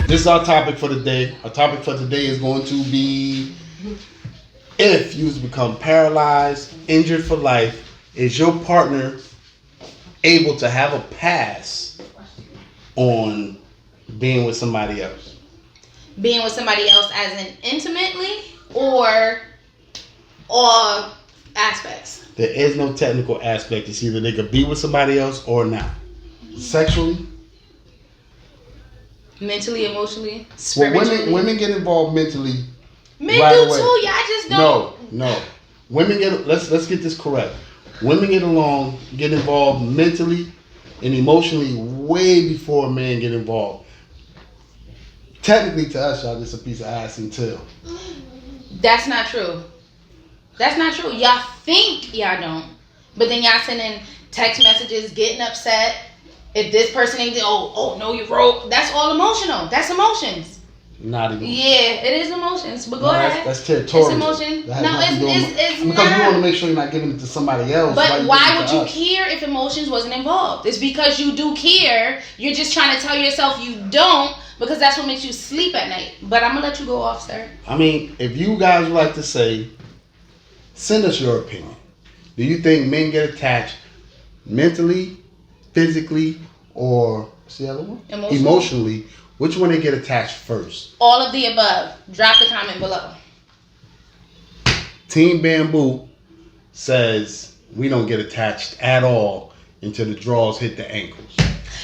This is our topic for the day. Our topic for today is going to be, if you become paralyzed, injured for life, is your partner able to have a pass on being with somebody else? Being with somebody else as in intimately or all aspects? There is no technical aspect. It's either they could be with somebody else or not. Sexually? Mentally, emotionally, Well, spiritually. women get involved mentally. Men right do away. too. Y'all just don't. No. Women get. Let's get this correct. Women get involved mentally and emotionally way before a man get involved. Technically, to us, y'all just a piece of ass until. That's not true. That's not true. Y'all think y'all don't, but then y'all sending text messages, getting upset. If this person ain't, no, you wrote. That's all emotional. That's emotions. Not even. Yeah, it is emotions. But go ahead. That's territorial. It's emotion. No, it's because not. you want to make sure you're not giving it to somebody else. But why would you care if emotions wasn't involved? It's because you do care. You're just trying to tell yourself you don't because that's what makes you sleep at night. But I'm gonna let you go off, sir. I mean, if you guys would like to say, send us your opinion. Do you think men get attached mentally, physically, or what's the other one? Emotionally? Which one they get attached first? All of the above. Drop the comment below. Team Bamboo says we don't get attached at all until the drawers hit the ankles.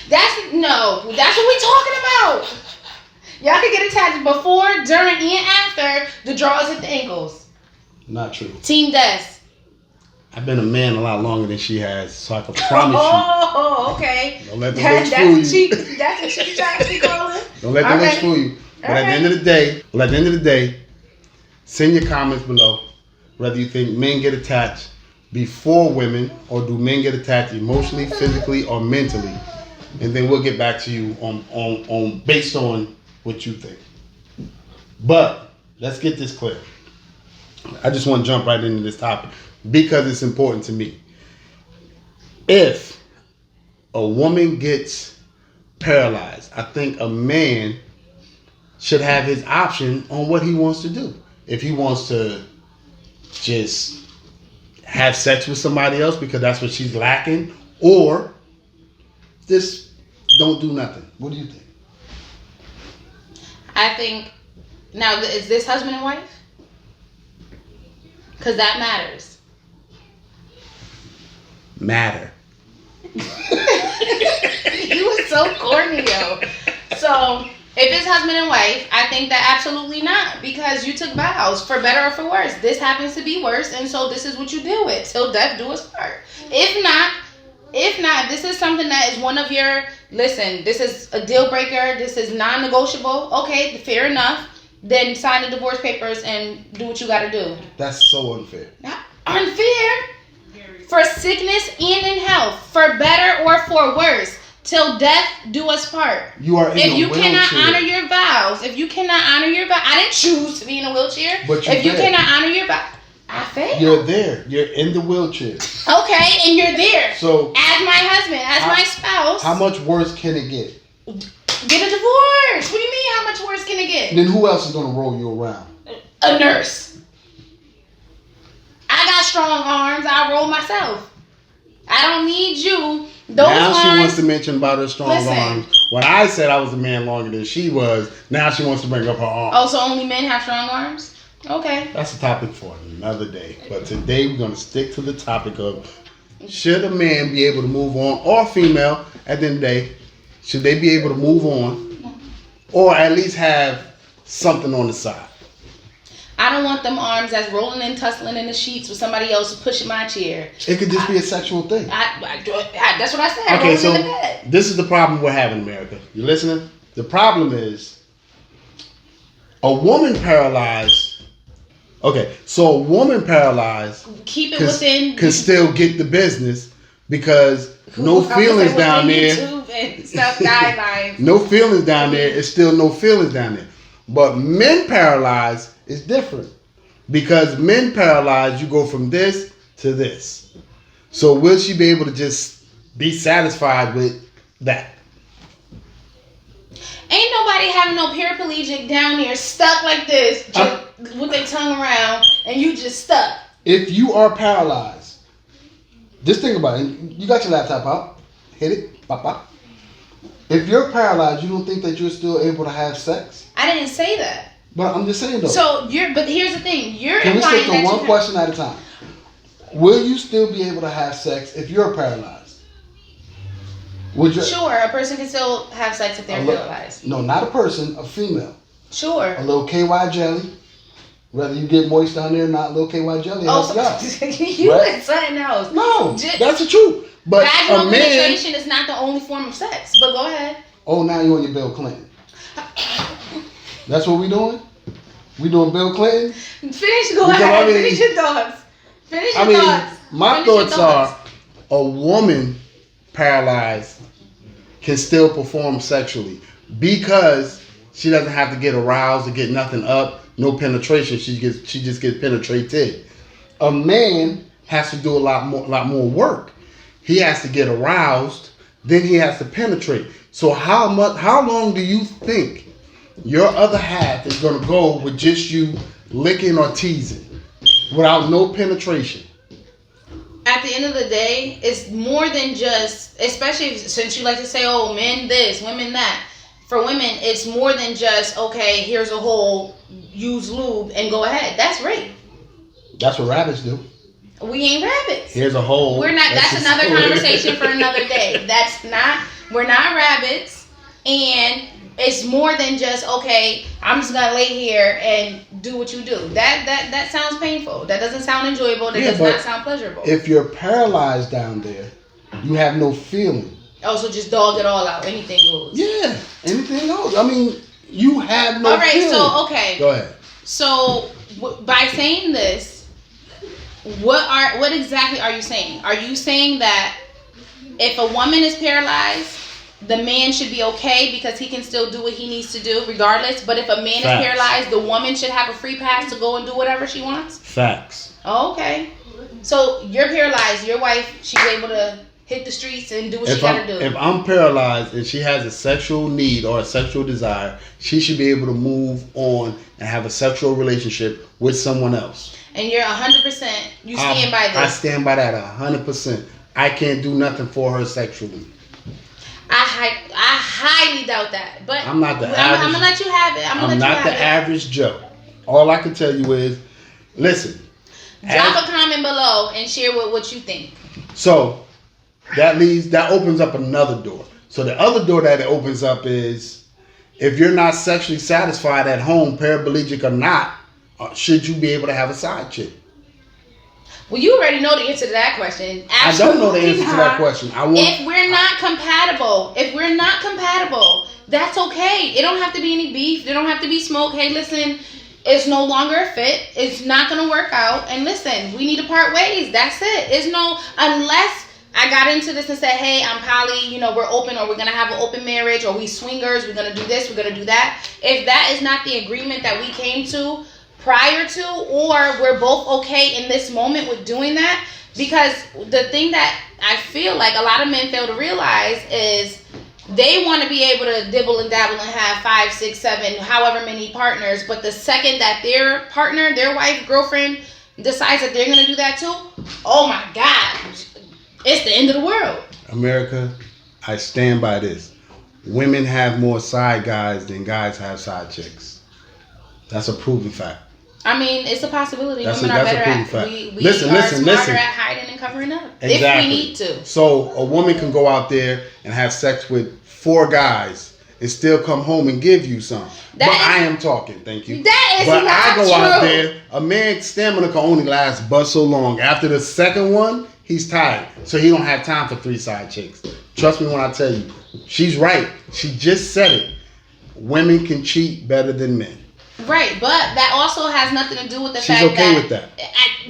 That's what we talking about. Y'all can get attached before, during, and after the drawers hit the ankles. Not true. Team Des. I've been a man a lot longer than she has, so I can promise you. Oh, okay. Don't let the looks fool you. That's what she's actually calling. Don't let the looks fool you. But at the end of the day, send your comments below. Whether you think men get attached before women, or do men get attached emotionally, physically, or mentally, and then we'll get back to you on based on what you think. But let's get this clear. I just want to jump right into this topic because it's important to me. If a woman gets paralyzed, I think a man should have his option on what he wants to do. If he wants to just have sex with somebody else because that's what she's lacking, or just don't do nothing. What do you think? I think, now, is this husband and wife? Because that matters. Matter. You were so corny, yo. So, if it's husband and wife, I think that absolutely not. Because you took vows, for better or for worse. This happens to be worse, and so this is what you deal with. Till death do us part. If not, this is something that is one of your, listen, this is a deal breaker, this is non-negotiable, okay, fair enough. Then sign the divorce papers and do what you gotta do. That's so unfair. Unfair? For sickness and in health, for better or for worse, till death do us part. You are in if a you wheelchair. cannot honor your vows, I didn't choose to be in a wheelchair. But if you cannot honor your vows, I failed. You're there. You're in the wheelchair. Okay, and you're there. So as my husband, as my spouse. How much worse can it get? Get a divorce. What do you mean? How much worse can it get? Then who else is gonna roll you around? A nurse. I got strong arms. I roll myself. I don't need you. Now she wants to mention about her strong arms. When I said I was a man longer than she was, now she wants to bring up her arms. Oh, so only men have strong arms? Okay. That's a topic for another day. But today we're gonna stick to the topic of, should a man be able to move on, or female at the end of the day, should they be able to move on, or at least have something on the side? I don't want them arms that's rolling and tussling in the sheets with somebody else pushing my chair. It could just be a sexual thing. That's what I said. Okay, so this is the problem we're having in America. You listening? The problem is a woman paralyzed. Okay, so a woman paralyzed keep it within can still get the business because no feelings down there. Stuff guidelines. No feelings down there. It's still no feelings down there. But men paralyzed is different because men paralyzed, you go from this to this. So will she be able to just be satisfied with that? Ain't nobody having no paraplegic down here stuck like this, just with their tongue around, and you just stuck. If you are paralyzed, just think about it. You got your laptop out. Hit it. Pop, pop. If you're paralyzed, you don't think that you're still able to have sex? I didn't say that. But I'm just saying though. So but here's the thing. You're Can we implying stick to that one question at a time? Will you still be able to have sex if you're paralyzed? Would you? Sure, a person can still have sex if they're paralyzed. No, not a person, a female. Sure. A little KY jelly. Whether you get moist down there or not, a little KY jelly. Oh, so you right? and something else. No, that's the truth. But vaginal a man, penetration is not the only form of sex. But go ahead. Oh, now you on your Bill Clinton. That's what we doing? We doing Bill Clinton? Finish. Go ahead. Finish your thoughts. Finish your thoughts. My thoughts are a woman paralyzed can still perform sexually because she doesn't have to get aroused to get nothing up, no penetration. She just gets penetrated. A man has to do a lot more work. He has to get aroused, then he has to penetrate. So how long do you think your other half is going to go with just you licking or teasing without no penetration? At the end of the day, it's more than just, especially since you like to say, oh, men this, women that. For women, it's more than just, okay, here's a hole, use lube, and go ahead. That's rape. That's what rabbits do. We ain't rabbits. Here's a hole. We're not. That's another conversation for another day. We're not rabbits. And it's more than just, okay, I'm just going to lay here and do what you do. That sounds painful. That doesn't sound enjoyable. That does not sound pleasurable. If you're paralyzed down there, you have no feeling. Oh, so just dog it all out. Anything goes. Yeah, anything goes. I mean, you have no feeling. So, okay. Go ahead. So, by saying this, what exactly are you saying? Are you saying that if a woman is paralyzed, the man should be okay because he can still do what he needs to do regardless. But if a man is paralyzed, the woman should have a free pass to go and do whatever she wants? Facts. Oh, okay. So you're paralyzed. Your wife, she's able to hit the streets and do what she got to do. If I'm paralyzed and she has a sexual need or a sexual desire, she should be able to move on and have a sexual relationship with someone else. And you're 100%, you stand by this? I stand by that 100%. I can't do nothing for her sexually. I highly doubt that. But I'm not the average. I'm going to let you have it. I'm not the average Joe. All I can tell you is, listen. Drop a comment below and share what you think. So, that opens up another door. So the other door that it opens up is, if you're not sexually satisfied at home, paraplegic or not, should you be able to have a side chick? Well, you already know the answer to that question. Absolutely I don't know the answer to that question. If we're not compatible, that's okay. It don't have to be any beef. There don't have to be smoke. Hey, listen, it's no longer a fit. It's not going to work out. And listen, we need to part ways. That's it. Unless I got into this and said, hey, I'm poly, we're open, or we're going to have an open marriage, or we swingers, we're going to do this, we're going to do that. If that is not the agreement that we came to prior to, or we're both okay in this moment with doing that, because the thing that I feel like a lot of men fail to realize is they want to be able to dibble and dabble and have 5, 6, 7, however many partners, but the second that their partner, their wife, girlfriend decides that they're going to do that too, oh my God, it's the end of the world. America, I stand by this. Women have more side guys than guys have side chicks. That's a proven fact. I mean, it's a possibility. Women are better at we are smarter at hiding and covering up. Exactly. If we need to. So a woman can go out there and have sex with 4 guys and still come home and give you some. I am talking, thank you. That is but not I go true. out there, a man's stamina can only last but so long. After the second one, he's tired. So he don't have time for 3 side chicks. Trust me when I tell you. She's right. She just said it. Women can cheat better than men. Right, but that also has nothing to do with the fact that... She's okay with that.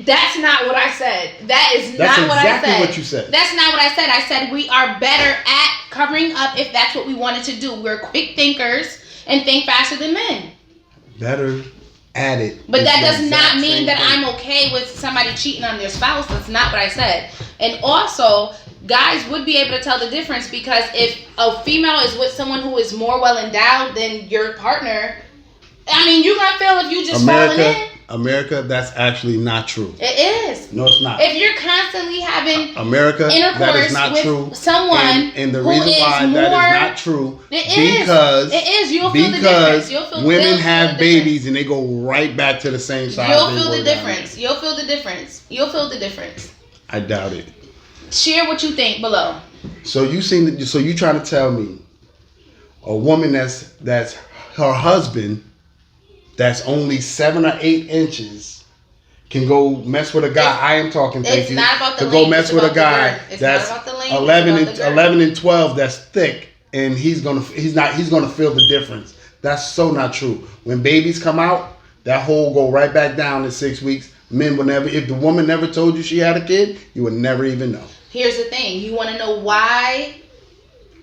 That's not what I said. That's exactly what I said. What you said. That's not what I said. I said we are better at covering up if that's what we wanted to do. We're quick thinkers and think faster than men. Better at it. But that does not mean that I'm okay with somebody cheating on their spouse. That's not what I said. And also, guys would be able to tell the difference, because if a female is with someone who is more well endowed than your partner, I mean, you're gonna feel if you just falling in. America, that's actually not true. It is. No, it's not. If you're constantly having America, that is not with true. Someone and the reason why that is not true, because it is. You'll feel the difference. Women have babies and they go right back to the same size. You'll feel the difference. You'll feel the difference. You'll feel the difference. I doubt it. Share what you think below. So you trying to tell me a woman that's her husband, that's only 7 or 8 inches, can go mess with a guy. I am talking. Thank you. Not about the length. Go mess with a guy that's 11 and 12. That's thick, and he's gonna feel the difference. That's so not true. When babies come out, that hole go right back down in 6 weeks. Men will never. If the woman never told you she had a kid, you would never even know. Here's the thing. You want to know why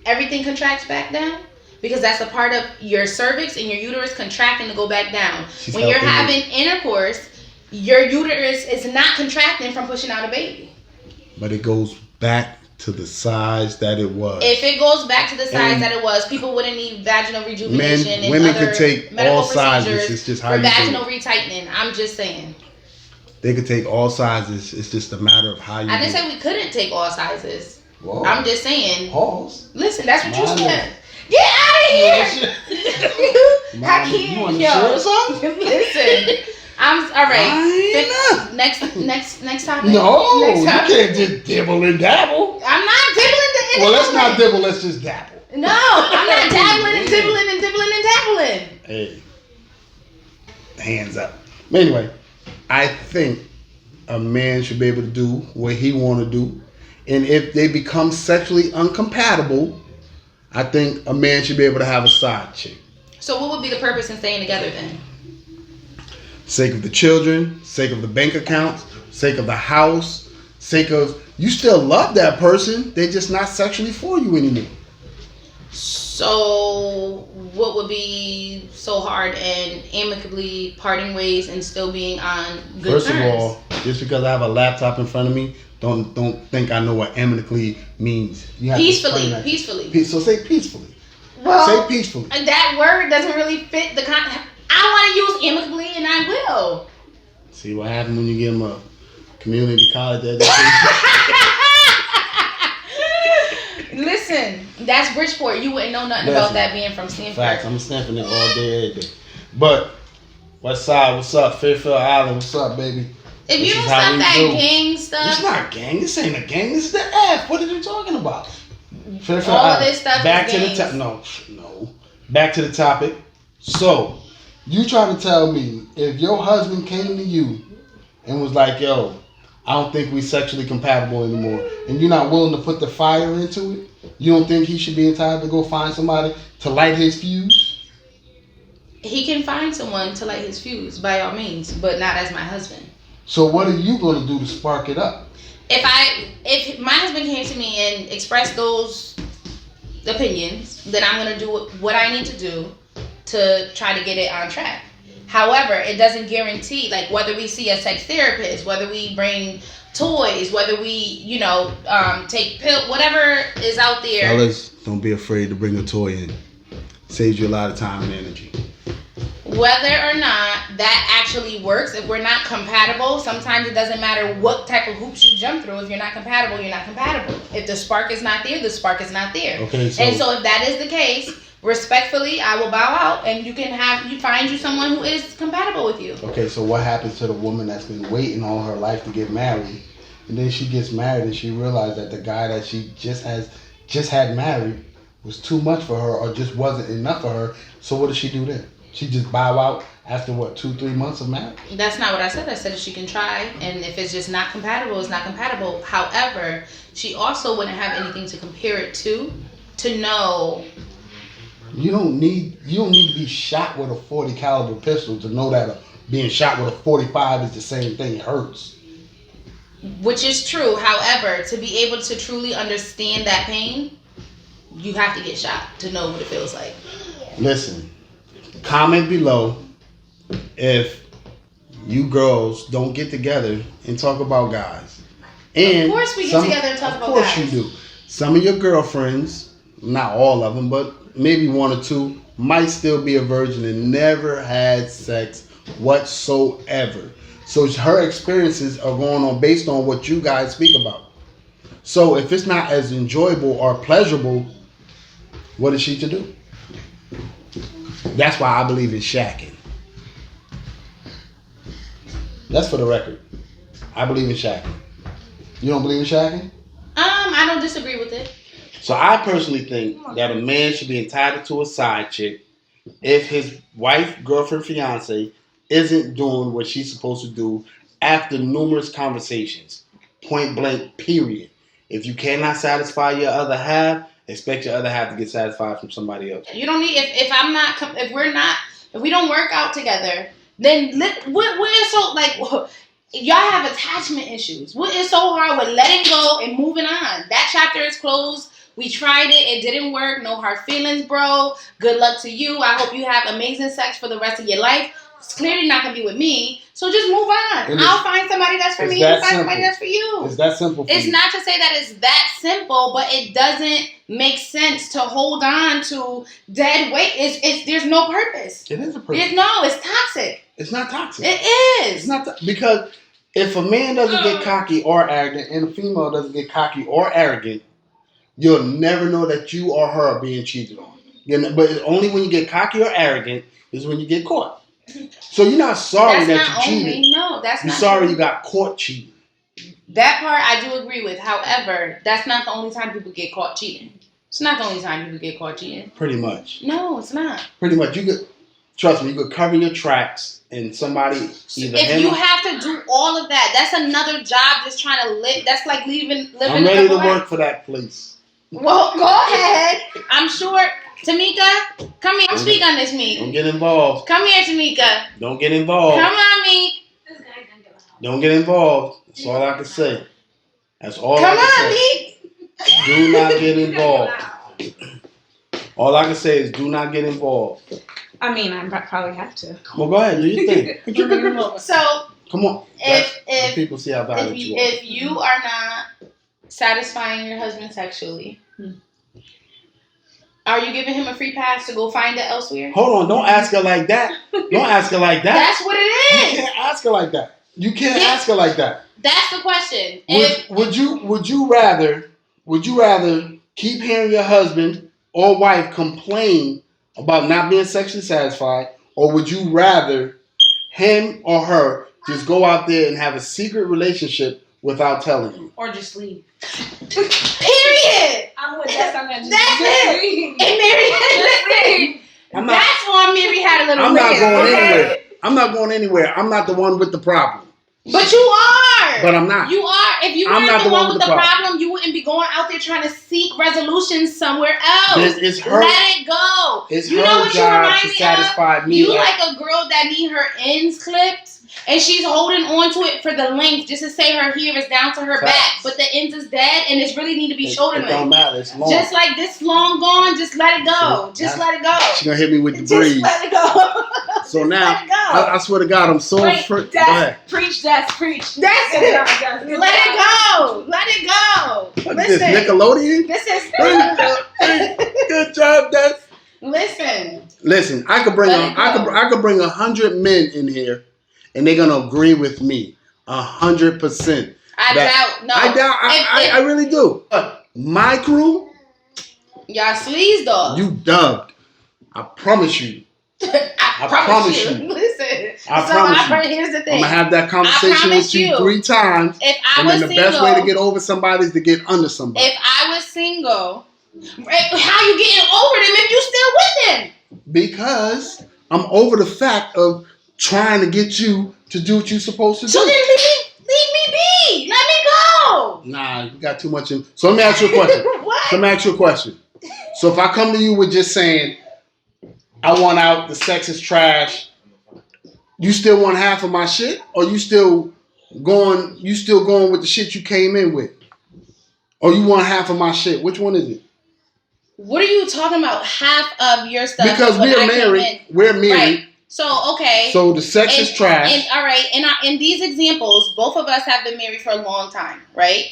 everything contracts back down? Because that's a part of your cervix and your uterus contracting to go back down. When you're having intercourse, your uterus is not contracting from pushing out a baby. But it goes back to the size that it was. If it goes back to the size that it was, people wouldn't need vaginal rejuvenation and women other could take medical all sizes. procedures It's just how for you vaginal do it. retightening. I'm just saying. They could take all sizes. It's just a matter of how you. I didn't say we couldn't take all sizes. Whoa. I'm just saying. Pause. Listen, that's what you said. Get out of here! Hakeem, you want to share something? Listen, I'm all right. Next topic. No, next you topic. can't just dibble and dabble. I'm not dibbling and Well, let's not dibble. Let's just dabble. No, I'm not dabbling and dibbling and dibbling and dabbling. Hey, hands up. But anyway, I think a man should be able to do what he want to do, and if they become sexually incompatible, I think a man should be able to have a side chick. So what would be the purpose in staying together then? Sake of the children, sake of the bank accounts, sake of the house, sake of you still love that person, they're just not sexually for you anymore. So what would be so hard in amicably parting ways and still being on good terms? First of all, just because I have a laptop in front of me, don't think I know what amicably means. You have peacefully. So say peacefully. Well, say peacefully. That word doesn't really fit the I want to use amicably, and I will. See what happened when you give them a community college education. Listen, that's Bridgeport. You wouldn't know nothing about that being from Stanford. Facts. I'm stamping it all day, every day. But West Side, what's up? Fairfield Island, what's up, baby? If you don't stop that gang stuff, it's not gang. This ain't a gang. This is the F. What are you talking about? Fairfield all Island. this stuff. Back is to gangs. the top. No. Back to the topic. So, you trying to tell me if your husband came to you and was like, "Yo, I don't think we sexually compatible anymore," and you're not willing to put the fire into it, you don't think he should be entitled to go find somebody to light his fuse? He can find someone to light his fuse by all means, but not as my husband. So what are you going to do to spark it up? If my husband came to me and expressed those opinions, then I'm going to do what I need to do to try to get it on track. However, it doesn't guarantee, like, whether we see a sex therapist, whether we bring toys, whether we, take pills, whatever is out there. Fellas, don't be afraid to bring a toy in. Saves you a lot of time and energy. Whether or not that actually works, if we're not compatible, sometimes it doesn't matter what type of hoops you jump through. If you're not compatible, you're not compatible. If the spark is not there, the spark is not there. Okay, so if that is the case, respectfully, I will bow out, and you find you someone who is compatible with you. Okay, so what happens to the woman that's been waiting all her life to get married, and then she gets married and she realized that the guy that she just had married was too much for her or just wasn't enough for her? So what does she do then? She just bow out after 2-3 months of marriage? That's not what I said. I said she can try, and if it's just not compatible, it's not compatible. However, she also wouldn't have anything to compare it to know. You don't need to be shot with a 40 caliber pistol to know that being shot with a 45 is the same thing. It hurts. Which is true. However, to be able to truly understand that pain, you have to get shot to know what it feels like. Listen, comment below if you girls don't get together and talk about guys. And of course we get together and talk about Of course guys. you do. Some of your girlfriends, not all of them, but maybe one or two, might still be a virgin and never had sex whatsoever. So her experiences are going on based on what you guys speak about. So if it's not as enjoyable or pleasurable, what is she to do? That's why I believe in shacking. That's for the record. I believe in shacking. You don't believe in shacking? I don't disagree with it. So I personally think that a man should be entitled to a side chick if his wife, girlfriend, fiance isn't doing what she's supposed to do after numerous conversations. Point blank, period. If you cannot satisfy your other half, expect your other half to get satisfied from somebody else. You don't need if we don't work out together, then what is so like y'all have attachment issues. What is so hard with letting go and moving on? That chapter is closed. We tried it. It didn't work. No hard feelings, bro. Good luck to you. I hope you have amazing sex for the rest of your life. It's clearly not going to be with me. So just move on. I'll find somebody that's for me. You find somebody that's for you. It's that simple for It's you. not to say that it's that simple, but it doesn't make sense to hold on to dead weight. There's no purpose. It is a purpose. It's toxic. It's not toxic. It is. It's not because if a man doesn't get cocky or arrogant and a female doesn't get cocky or arrogant, you'll never know that you or her are being cheated on. But only when you get cocky or arrogant is when you get caught. So you're not sorry that you cheated. That's you're not sorry true. you got caught cheating. That part I do agree with. However, that's not the only time people get caught cheating. It's not the only time people get caught cheating. Pretty much. No, it's not. Pretty much. You could trust me. You could cover your tracks and somebody either. If you have to do all of that, that's another job. Just trying to live. That's like living. I'm ready to work for that place. Well, go ahead. I'm sure. Tamika, come here. Speak on this, Meek. Don't get involved. Come here, Tamika. Don't get involved. Come on, Meek. Don't get involved. That's all I can say. That's all Come I can on, say. Meek. Do not get involved. All I can say is do not get involved. I mean, I probably have to. Well, go ahead. Do your thing. So, Come on. if people see how valuable you are. if you are not satisfying your husband sexually, are you giving him a free pass to go find it elsewhere? Hold on. Don't ask her like that. Don't ask her like that. That's what it You is. can't ask her like that. You can't ask her like that. That's the question. Would you rather keep hearing your husband or wife complain about not being sexually satisfied, or would you rather him or her just go out there and have a secret relationship without telling you? Or just leave. Period. I'm with that. I'm gonna just That's it. And Mary, that's why Mary had a little. I'm not going okay? anywhere. I'm not going anywhere. I'm not the one with the problem. But you are. But I'm not. You are. If you I'm weren't not the one with the problem, you wouldn't be going out there trying to seek resolutions somewhere else. It's her. Let it go. It's you her know what job you remind to me satisfy of? me. You like a girl that need her ends clipped. And she's holding on to it for the length, just to say her hair is down to her back, but the ends is dead, and it's really need to be shoulder length. It don't matter. It's long. Just like this long gone, just let it go. Just let it go. She's gonna hit me with the Just breeze. let it go. So Just now, let it go. I swear to God, I'm so go ahead. Preach, that's preach. That's it. Let it go. Let it go. What Listen. is this, Nickelodeon? This is. Good job, Des. Listen. I could bring Let it go. I could bring 100 men in here, and they're gonna agree with me 100%. I doubt. No. I really do. But my crew, y'all sleaze dog. you dubbed. I promise you. I promise you. Listen. I promise you. Here's the I'm thing. gonna have that conversation with you 3 times. If I And was then the single, best way to get over somebody is to get under somebody. If I was single, how you getting over them if you still with them? Because I'm over the fact of trying to get you to do what you're supposed to do. So then leave me be. Let me go. Nah, you got too much in. So let me ask you a question. What? Let me ask you a question. So if I come to you with just saying, I want out, the sex is trash, you still want half of my shit? Or you still going with the shit you came in with? Or you want half of my shit? Which one is it? What are you talking about? Half of your stuff? Because we're married. We're married. Right. So, okay. So the sex is trash. And all right, in these examples, both of us have been married for a long time, right?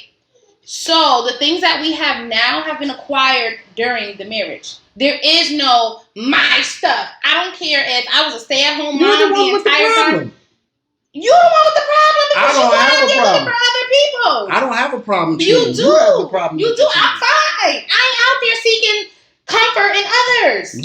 So the things that we have now have been acquired during the marriage. There is no my stuff. I don't care if I was a stay-at-home mom the entire time. You don't want the problem because you want to deal with it for other people. I don't have a problem. You do. You have the problem. You do. I'm fine. I ain't out there seeking comfort in others.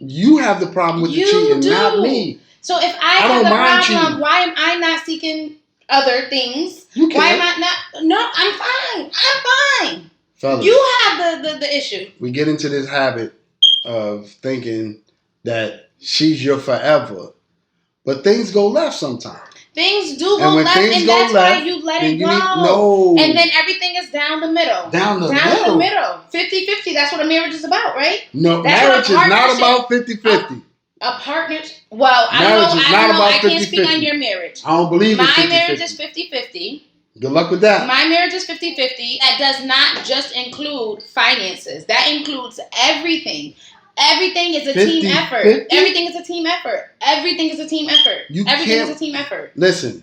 You have the problem with the cheating, not me. So if I have the problem, why am I not seeking other things? Why am I not? No, I'm fine. I'm fine. Fellas, you have the issue. We get into this habit of thinking that she's your forever, but things go left sometimes. Things do go left, and that's why you let it go. And then everything is down the middle. Down the middle. 50-50. That's what a marriage is about, right? No, marriage is not about 50-50. A partnership. Well, I don't know. I can't speak on your marriage. I don't believe in 50-50. My marriage is 50-50. Good luck with that. My marriage is 50-50. That does not just include finances. That includes everything. Everything is a team effort. 50? Everything is a team effort. Everything is a team effort. Everything is a team effort. Listen,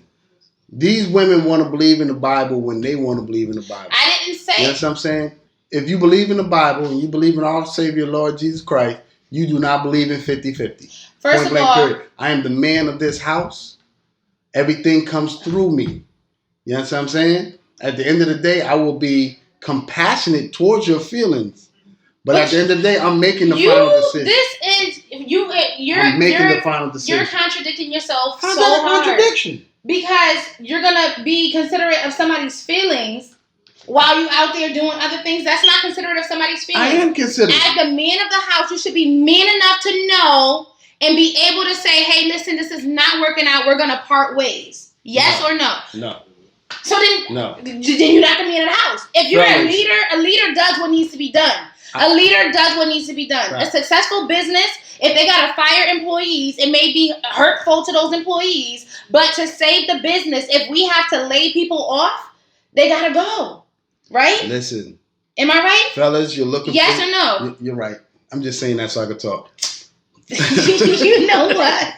these women want to believe in the Bible when they want to believe in the Bible. I didn't say. You know what I'm saying? If you believe in the Bible and you believe in our Savior, Lord Jesus Christ, you do not believe in 50-50. First of all, I am the man of this house. Everything comes through me. You know what I'm saying? At the end of the day, I will be compassionate towards your feelings. But at the end of the day, I'm making the final decision. You're making the final decision. You're contradicting yourself so hard. Contradiction? Because you're gonna be considerate of somebody's feelings while you out there doing other things. That's not considerate of somebody's feelings. I am considerate. As the man of the house, you should be man enough to know and be able to say, "Hey, listen, this is not working out. We're gonna part ways." Yes or no? No. So then you're not the man of the house. If you're a leader does what needs to be done. A leader does what needs to be done. Right. A successful business, if they got to fire employees, it may be hurtful to those employees. But to save the business, if we have to lay people off, they got to go. Right? Listen. Am I right? Fellas, you're looking Yes or no? You're right. I'm just saying that so I can talk. You know what?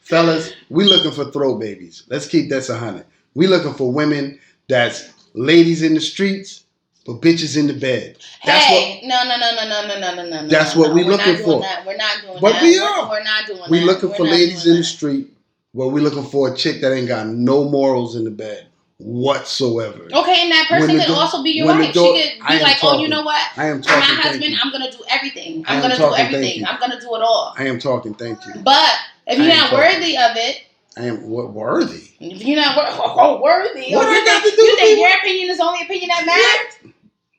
Fellas, we looking for throw babies. Let's keep that 100. We looking for women that's ladies in the streets, but bitches in the bed. No. That's what we looking for. We're not doing that. But we are. We're not doing that. We looking for ladies in the street, but we looking for a chick that ain't got no morals in the bed whatsoever. Okay, and that person could also be your wife. She could be like, oh, you know what? I am talking. My husband, I'm gonna do everything. I'm gonna do everything. I'm gonna do it all. I am talking. Thank you. But if you're not worthy of it. I am worthy. If you're not worthy. What I got to do? You think your opinion is the only opinion that matters?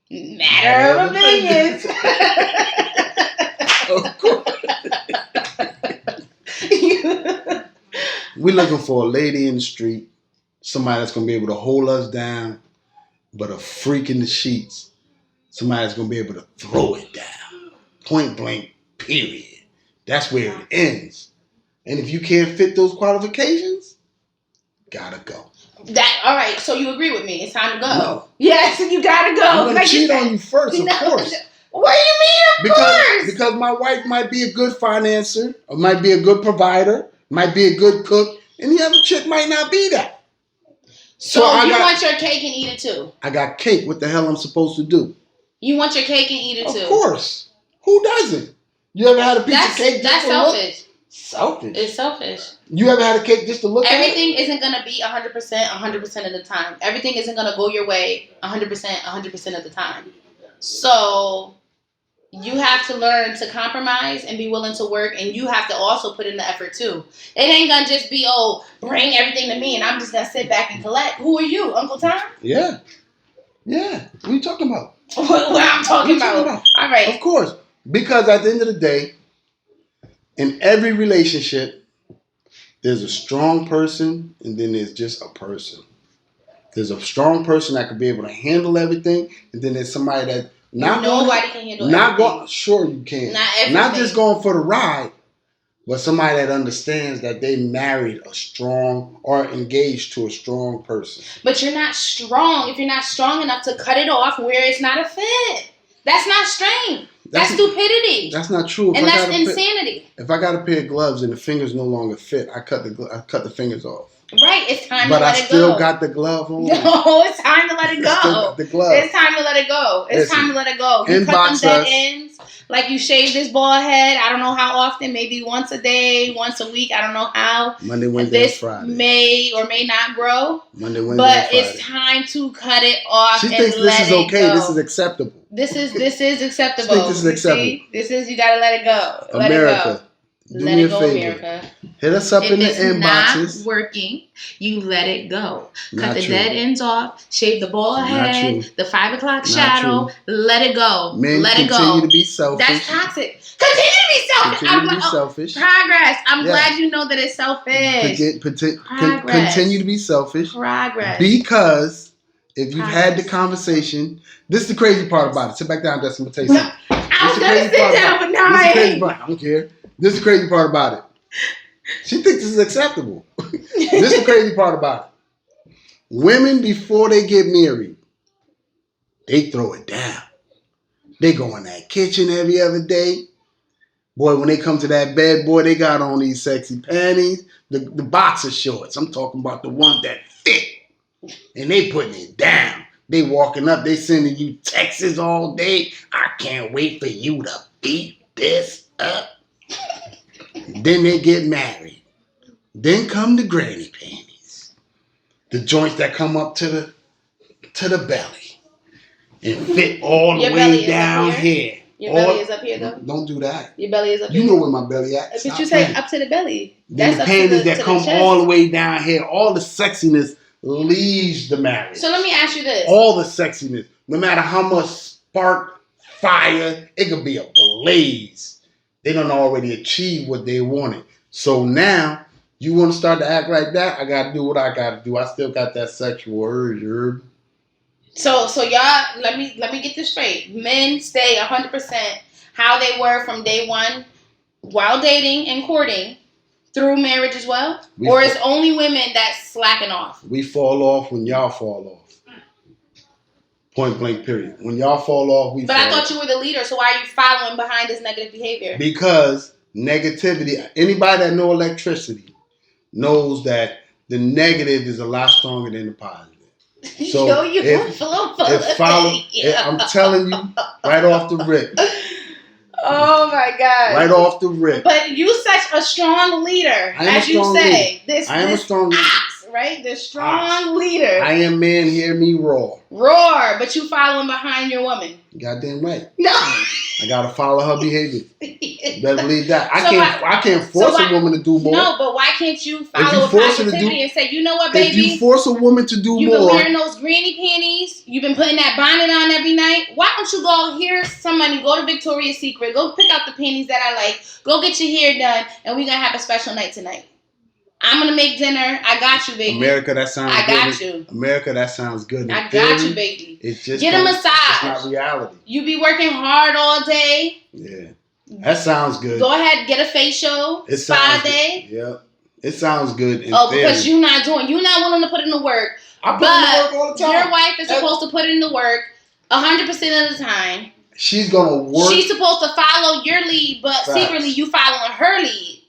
Matter of opinions. Of course. We're looking for a lady in the street, somebody that's gonna be able to hold us down, but a freak in the sheets. Somebody that's gonna be able to throw it down. Point blank, period. That's where it ends. And if you can't fit those qualifications, gotta go. All right, so you agree with me. It's time to go. No. Yes, you gotta go. I'm gonna cheat on you first, of course. What do you mean, of course? Because my wife might be a good financer, or might be a good provider, might be a good cook, and the other chick might not be that. So you want your cake and eat it too? I got cake. What the hell I'm supposed to do? You want your cake and eat it too? Of course. Who doesn't? You ever had a piece of cake? That's selfish. Selfish. It's selfish. You ever had a cake just to look at it? Everything isn't going to be 100% of the time. Everything isn't going to go your way 100% of the time. So you have to learn to compromise and be willing to work, and you have to also put in the effort too. It ain't going to just be, bring everything to me and I'm just going to sit back and collect. Who are you, Uncle Tom? Yeah. What are you talking about? What I'm talking about. All right. Of course. Because at the end of the day, in every relationship, there's a strong person and then there's just a person. There's a strong person that can be able to handle everything, and then there's somebody that nobody can handle everything. Sure you can. Not everything. Not just going for the ride, but somebody that understands that they married a strong or engaged to a strong person. But you're not strong if you're not strong enough to cut it off where it's not a fit. That's not strength. That's stupidity. That's not true. And that's insanity. If I got a pair of gloves and the fingers no longer fit, I cut the fingers off. Right, it's time to but let I it go. still got the glove on. No, it's time to let it go. The glove. It's time to let it go. It's Listen, time to let it go. You cut them dead ends. Like you shave this bald head. I don't know how often. Maybe once a day, once a week. I don't know how. Monday, Wednesday, this Friday. May or may not grow. Monday, Wednesday, but Friday. it's time to cut it off. She and thinks let this is it okay. go. This is acceptable. This is acceptable. She thinks this is acceptable. See? This is you gotta let it go. Let America, it go. do Let me it a go, favor. America. Hit us up in the If it's inboxes. not working, you let it go. Not Cut the true. dead ends off. Shave the bald Not head. true. The 5 o'clock Not shadow. true. Let it go. Men let it continue go. to be selfish. That's toxic. Continue to be selfish. Continue to be selfish. Progress. I'm Yeah. glad you know that it's selfish. Progress. Continue to be selfish. Progress. Because if you've had the Progress. conversation, this is the crazy part about it. Sit back down, Dustin. I'm going to tell you something. I was gonna sit down, but now This is I the crazy ain't. part. I don't care. This is the crazy part about it. She thinks this is acceptable. This is the crazy part about it. Women, before they get married, they throw it down. They go in that kitchen every other day. Boy, when they come to that bed, boy, they got on these sexy panties, the boxer shorts. I'm talking about the ones that fit. And they putting it down. They walking up, they sending you texts all day. I can't wait for you to beat this up. Then they get married. Then come the granny panties. The joints that come up to the belly. And fit all the Your belly way is down up here? here. Your belly is up here, though. Don't do that. Your belly is up You here. know where my belly at. But Stop you say playing. up to the belly. Then That's the up panties to the, that to come the chest. all the way down here, all the sexiness leaves the marriage. So let me ask you this. All the sexiness, no matter how much spark, fire, it could be a blaze. They don't already achieve what they wanted. So now, you want to start to act like that? I got to do what I got to do. I still got that sexual urge. So y'all, let me get this straight. Men stay 100% how they were from day one while dating and courting through marriage as well? Or is only women that's slacking off? We fall off when y'all fall off. Point blank, period. When y'all fall off, we fall off. But I thought you were the leader, so why are you following behind this negative behavior? Because negativity, anybody that know electricity knows that the negative is a lot stronger than the positive. So Yo, you I'm telling you, right off the rip. Oh my God. Right off the rip. But you such a strong leader, as you say. I am a strong leader. Right? The strong leader. I am man, hear me roar. Roar, but you following behind your woman. Goddamn right. No. I gotta follow her behavior. Better believe that. I can't force a woman to do more. No, but why can't you follow positivity and say, you know what, baby? If you force a woman to do more. You've been wearing those granny panties. You've been putting that bonnet on every night. Why don't you go, here's some money, go to Victoria's Secret, go pick out the panties that I like, go get your hair done, and we're going to have a special night tonight. I'm going to make dinner. I got you, baby. America, that sounds good. I got you. America, that sounds good. I got you, baby. It's just get a massage. It's not reality. You be working hard all day. Yeah. That sounds good. Go ahead, get a facial. Spa day. Yep. It sounds good. Because you're not willing to put in the work. I put in the work all the time. Your wife is supposed to put in the work 100% of the time. She's going to work. She's supposed to follow your lead, but secretly you following her lead.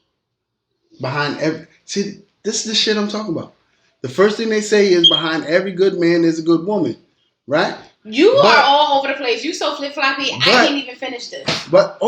Behind every... See, this is the shit I'm talking about. The first thing they say is behind every good man is a good woman. Right? You are all over the place. You so flip-floppy, I can't even finish this. But,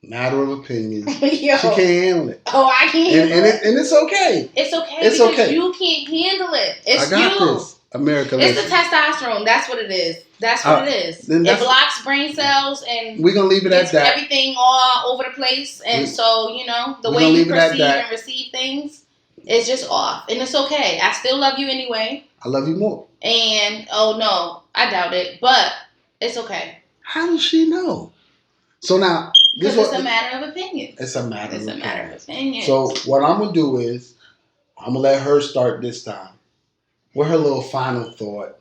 matter of opinion. Yo. She can't handle it. Oh, I can't handle it. And it's okay. It's okay because you can't handle it. It's I got this. America, it's the testosterone. That's what it is. That's what it is. It blocks brain cells and we're going to leave it at that. Everything all over the place. And so, the way you perceive and receive things is just off. And it's okay. I still love you anyway. I love you more. And, oh no, I doubt it. But it's okay. How does she know? So now... Because it's a matter of opinion. It's a matter of opinion. So what I'm going to do is I'm going to let her start this time with her little final thought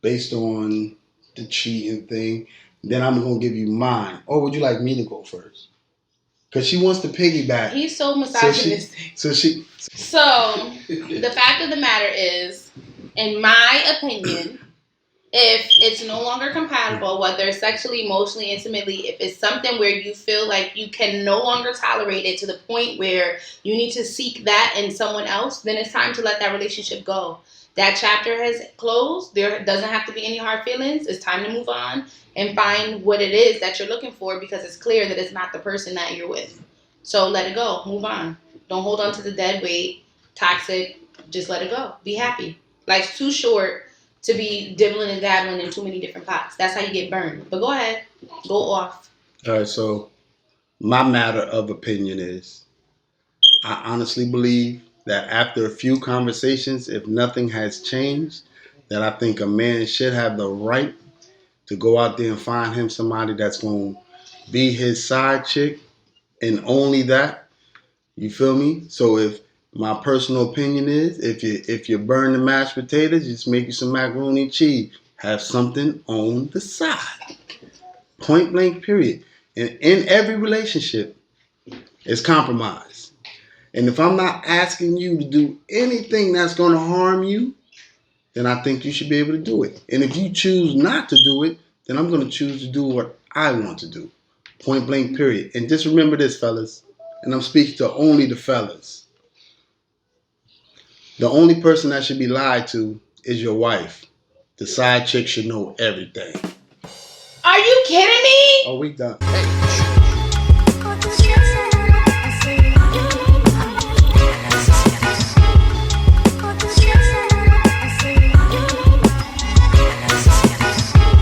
based on the cheating thing. Then I'm going to give you mine. Or would you like me to go first? Because she wants to piggyback. He's so misogynistic. So the fact of the matter is, in my opinion, If it's no longer compatible, whether sexually, emotionally, intimately, if it's something where you feel like you can no longer tolerate it to the point where you need to seek that in someone else, then it's time to let that relationship go. That chapter has closed. There doesn't have to be any hard feelings. It's time to move on and find what it is that you're looking for, because it's clear that it's not the person that you're with. So let it go. Move on. Don't hold on to the dead weight. Toxic. Just let it go. Be happy. Life's too short to be dibbling and dabbling in too many different pots. That's how you get burned. But go ahead. Go off. All right, so my matter of opinion is, I honestly believe that after a few conversations, if nothing has changed, that I think a man should have the right to go out there and find him somebody that's going to be his side chick and only that. You feel me? So if my personal opinion is, if you burn the mashed potatoes, just make you some macaroni and cheese. Have something on the side. Point blank, period. And in every relationship, it's compromise. And if I'm not asking you to do anything that's going to harm you, then I think you should be able to do it. And if you choose not to do it, then I'm going to choose to do what I want to do. Point blank, period. And just remember this, fellas, and I'm speaking to only the fellas. The only person that should be lied to is your wife. The side chick should know everything. Are you kidding me? Oh, we done. Hey.